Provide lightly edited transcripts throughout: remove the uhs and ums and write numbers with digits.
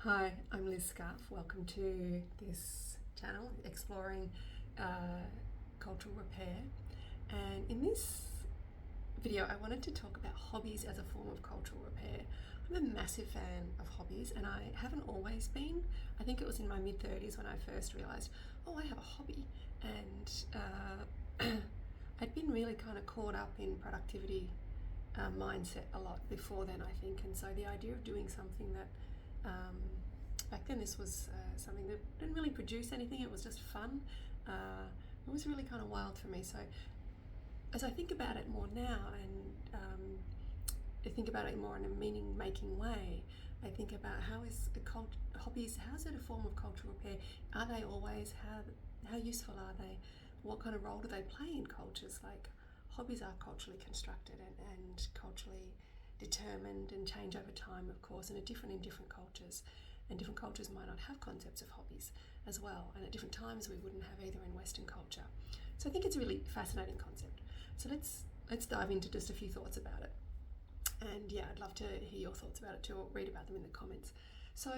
Hi, I'm Liz Scarf. Welcome to this channel, exploring cultural repair. And in this video, I wanted to talk about hobbies as a form of cultural repair. I'm a massive fan of hobbies, and I haven't always been. I think it was in my mid-30s when I first realised, oh, I have a hobby. And I'd been really kind of caught up in productivity mindset a lot before then, I think. And so the idea of doing something that back then this was something that didn't really produce anything, it was just fun. It was really kind of wild for me. So as I think about it more now and I think about it more in a meaning-making way, I think about hobbies, how is it a form of cultural repair? Are they always, how useful are they? What kind of role do they play in cultures? Like, hobbies are culturally constructed and culturally determined and change over time, of course, and are different in different cultures. And different cultures might not have concepts of hobbies as well. And at different times we wouldn't have either in Western culture. So I think it's a really fascinating concept. So let's dive into just a few thoughts about it. And yeah, I'd love to hear your thoughts about it too, or read about them in the comments. So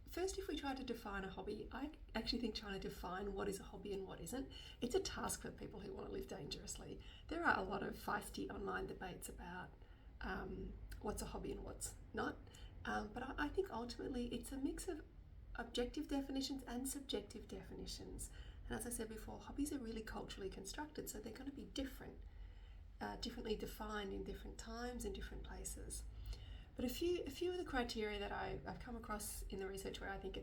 first, if we try to define a hobby, I actually think trying to define what is a hobby and what isn't, it's a task for people who want to live dangerously. There are a lot of feisty online debates about what's a hobby and what's not. But I think ultimately it's a mix of objective definitions and subjective definitions. And as I said before, hobbies are really culturally constructed, so they're going to be different, differently defined in different times and different places. But a few of the criteria that I've come across in the research where I think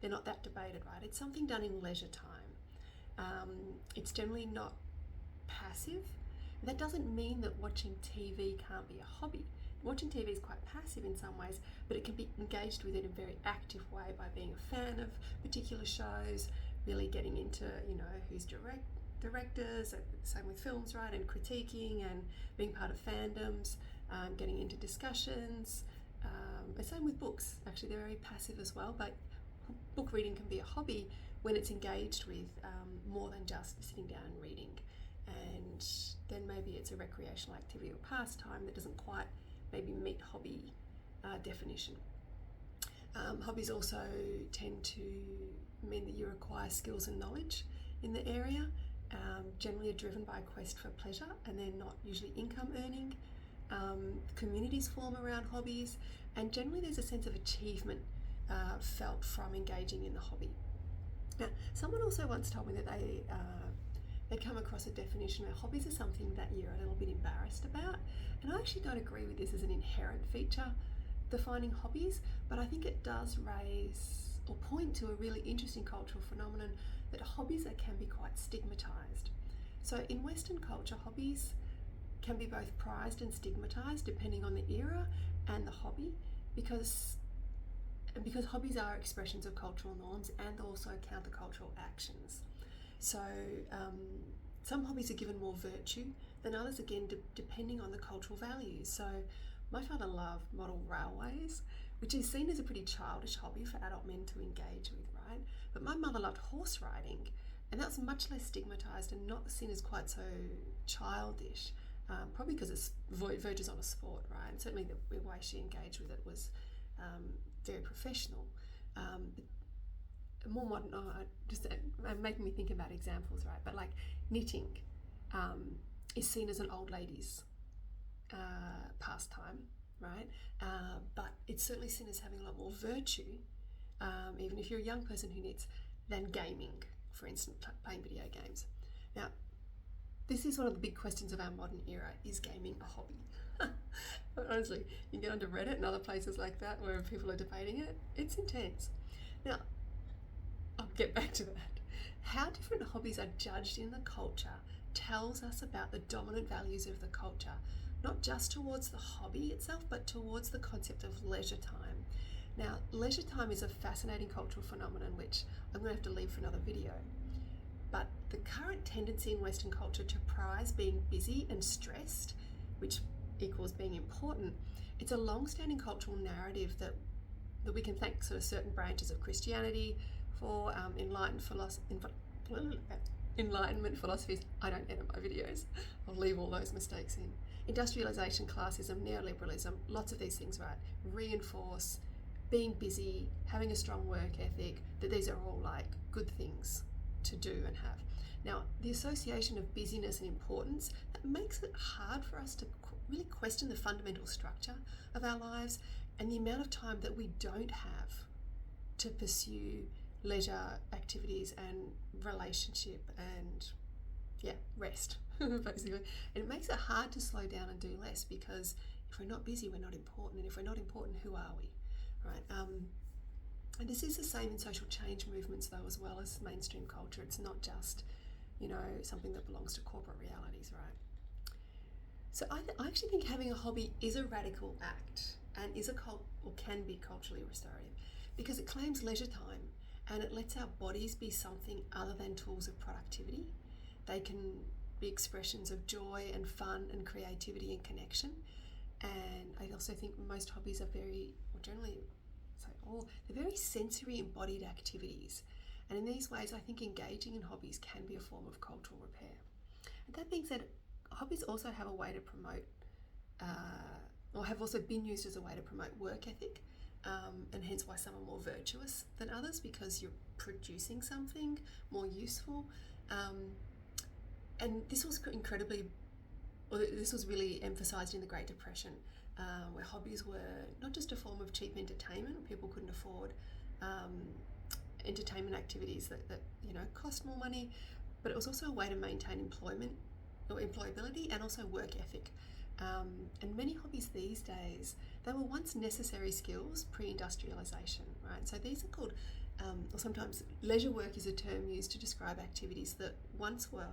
they're not that debated, right? It's something done in leisure time. It's generally not passive. That doesn't mean that watching TV can't be a hobby. Watching TV is quite passive in some ways, but it can be engaged with in a very active way by being a fan of particular shows, really getting into, who's directors, same with films, right, and critiquing and being part of fandoms, getting into discussions. And same with books. Actually, they're very passive as well, but book reading can be a hobby when it's engaged with more than just sitting down and reading. And then maybe it's a recreational activity or pastime that doesn't quite maybe meet hobby definition. Hobbies also tend to mean that you require skills and knowledge in the area. Generally are driven by a quest for pleasure, and they're not usually income earning. Communities form around hobbies, and generally there's a sense of achievement felt from engaging in the hobby. Now, someone also once told me that they'd come across a definition where hobbies are something that you're a little bit embarrassed about. And I actually don't agree with this as an inherent feature defining hobbies, but I think it does raise or point to a really interesting cultural phenomenon that hobbies can be quite stigmatized. So in Western culture, hobbies can be both prized and stigmatized depending on the era and the hobby, because hobbies are expressions of cultural norms and also countercultural actions. So some hobbies are given more virtue than others, again, depending on the cultural values. So my father loved model railways, which is seen as a pretty childish hobby for adult men to engage with, right? But my mother loved horse riding, and that's much less stigmatized and not seen as quite so childish, probably because it verges on a sport, right? And certainly the way she engaged with it was very professional. More modern, just making me think about examples, right? But like knitting is seen as an old lady's pastime, right? But it's certainly seen as having a lot more virtue, even if you're a young person who knits, than gaming, for instance, playing video games. Now, this is one of the big questions of our modern era: is gaming a hobby? Honestly, you get onto Reddit and other places like that where people are debating it. It's intense. Now, I'll get back to that. How different hobbies are judged in the culture tells us about the dominant values of the culture, not just towards the hobby itself, but towards the concept of leisure time. Now, leisure time is a fascinating cultural phenomenon, which I'm going to have to leave for another video. But the current tendency in Western culture to prize being busy and stressed, which equals being important, it's a long-standing cultural narrative that we can thank sort of certain branches of Christianity for, Enlightenment philosophies. I don't edit my videos. I'll leave all those mistakes in. Industrialization, classism, neoliberalism, lots of these things, right, reinforce being busy, having a strong work ethic, that these are all like good things to do and have. Now, the association of busyness and importance, that makes it hard for us to really question the fundamental structure of our lives and the amount of time that we don't have to pursue leisure activities and relationship and rest basically. And it makes it hard to slow down and do less, because if we're not busy, we're not important, and if we're not important, who are we, right? And this is the same in social change movements though, as well as mainstream culture. It's not just, something that belongs to corporate realities, right? So I actually think having a hobby is a radical act and can be culturally restorative, because it claims leisure time and it lets our bodies be something other than tools of productivity. They can be expressions of joy and fun and creativity and connection. And I also think most hobbies are they're very sensory embodied activities. And in these ways, I think engaging in hobbies can be a form of cultural repair. And that being said, hobbies also have a way to promote, or have also been used as a way to promote work ethic, and hence why some are more virtuous than others, because you're producing something more useful. And this was really emphasised in the Great Depression, where hobbies were not just a form of cheap entertainment. People couldn't afford entertainment activities that cost more money, but it was also a way to maintain employment or employability and also work ethic. And many hobbies these days, they were once necessary skills pre-industrialisation, right? So these are called, or sometimes leisure work is a term used to describe activities that once were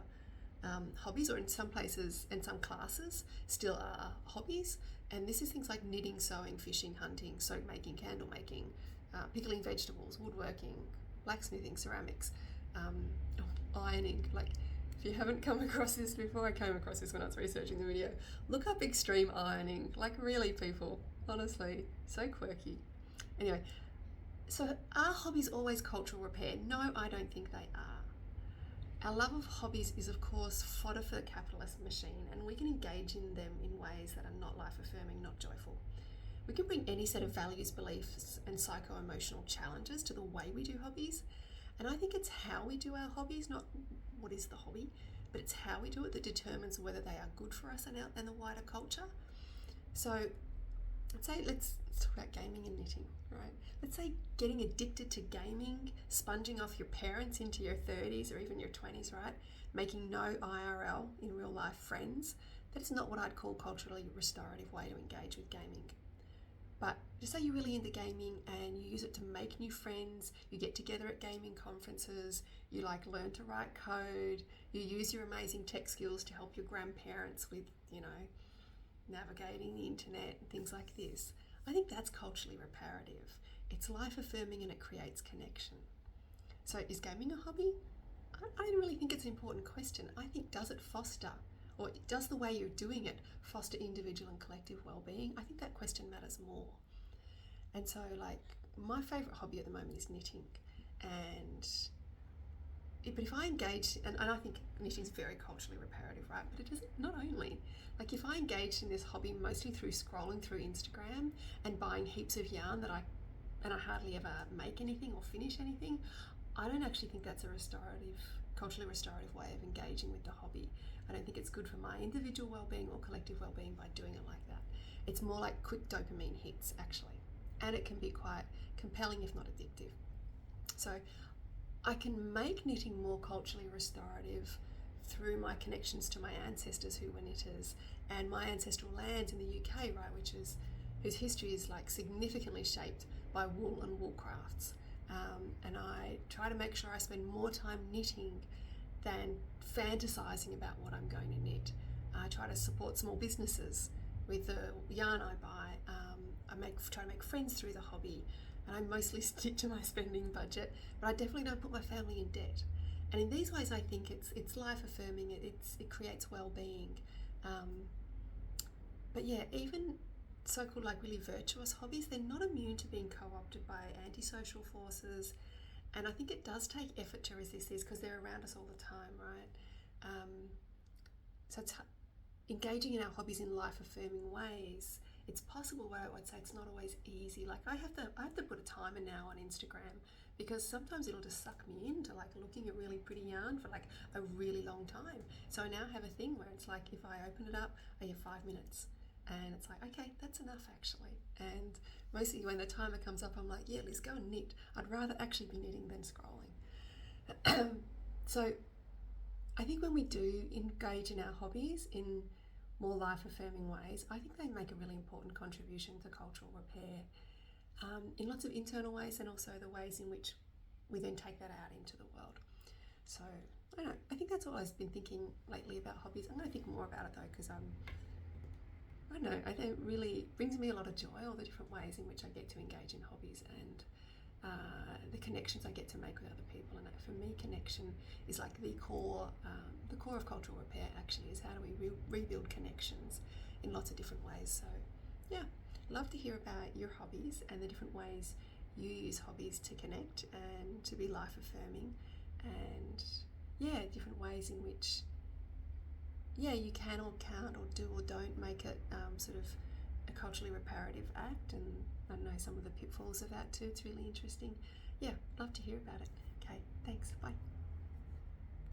hobbies, or in some places and some classes still are hobbies. And this is things like knitting, sewing, fishing, hunting, soap making, candle making, pickling vegetables, woodworking, blacksmithing, ceramics, ironing. Like, if you haven't come across this before, I came across this when I was researching the video. Look up extreme ironing. Like, really, people, honestly, so quirky. Anyway, so are hobbies always cultural repair? No, I don't think they are. Our love of hobbies is, of course, fodder for the capitalist machine, and we can engage in them in ways that are not life-affirming, not joyful. We can bring any set of values, beliefs, and psycho-emotional challenges to the way we do hobbies. And I think it's how we do our hobbies, not what is the hobby, but it's how we do it that determines whether they are good for us and the wider culture. So let's talk about gaming and knitting, right? Let's say getting addicted to gaming, sponging off your parents into your 30s or even your 20s, right? Making no IRL, in real life, friends. That is not what I'd call culturally restorative way to engage with gaming. But just say you're really into gaming and you use it to make new friends, you get together at gaming conferences, you learn to write code, you use your amazing tech skills to help your grandparents with, navigating the internet and things like this. I think that's culturally reparative. It's life affirming and it creates connection. So is gaming a hobby? I don't really think it's an important question. I think, does it foster, or does the way you're doing it foster individual and collective well-being? I think that question matters more. And so my favourite hobby at the moment is knitting. But if I engage, and I think knitting is very culturally reparative, right? But it isn't, not only. If I engaged in this hobby mostly through scrolling through Instagram and buying heaps of yarn and I hardly ever make anything or finish anything, I don't actually think that's a culturally restorative way of engaging with the hobby. I don't think it's good for my individual well-being or collective well-being by doing it like that. It's more like quick dopamine hits, actually. And it can be quite compelling, if not addictive. So I can make knitting more culturally restorative through my connections to my ancestors who were knitters and my ancestral lands in the UK, right, whose history is significantly shaped by wool and wool crafts. And I try to make sure I spend more time knitting than fantasizing about what I'm going to knit. I try to support small businesses with the yarn I buy. I try to make friends through the hobby, and I mostly stick to my spending budget, but I definitely don't put my family in debt. And in these ways, I think it's life affirming. It creates well-being. But yeah, even so-called really virtuous hobbies, they're not immune to being co-opted by antisocial forces. And I think it does take effort to resist these because they're around us all the time, right? So it's engaging in our hobbies in life-affirming ways it's possible, but I would say it's not always easy. Like I have to put a timer now on Instagram because sometimes it'll just suck me into like looking at really pretty yarn for like a really long time. So I now have a thing where it's like if I open it up, I have 5 minutes. And it's like, okay, that's enough actually. And mostly when the timer comes up, I'm like, yeah, let's go and knit. I'd rather actually be knitting than scrolling. So I think when we do engage in our hobbies in more life-affirming ways, I think they make a really important contribution to cultural repair in lots of internal ways and also the ways in which we then take that out into the world. So I don't know, I think that's all I've been thinking lately about hobbies. I'm going to think more about it though because I don't know, I think it really brings me a lot of joy, all the different ways in which I get to engage in hobbies and the connections I get to make with other people. And for me, connection is like the core of cultural repair actually, is how do we rebuild connections in lots of different ways. So yeah, love to hear about your hobbies and the different ways you use hobbies to connect and to be life affirming, and yeah, different ways in which you can or can't or do or don't make it sort of a culturally reparative act, and I know some of the pitfalls of that too. It's really interesting. Yeah, love to hear about it. Okay, thanks, bye.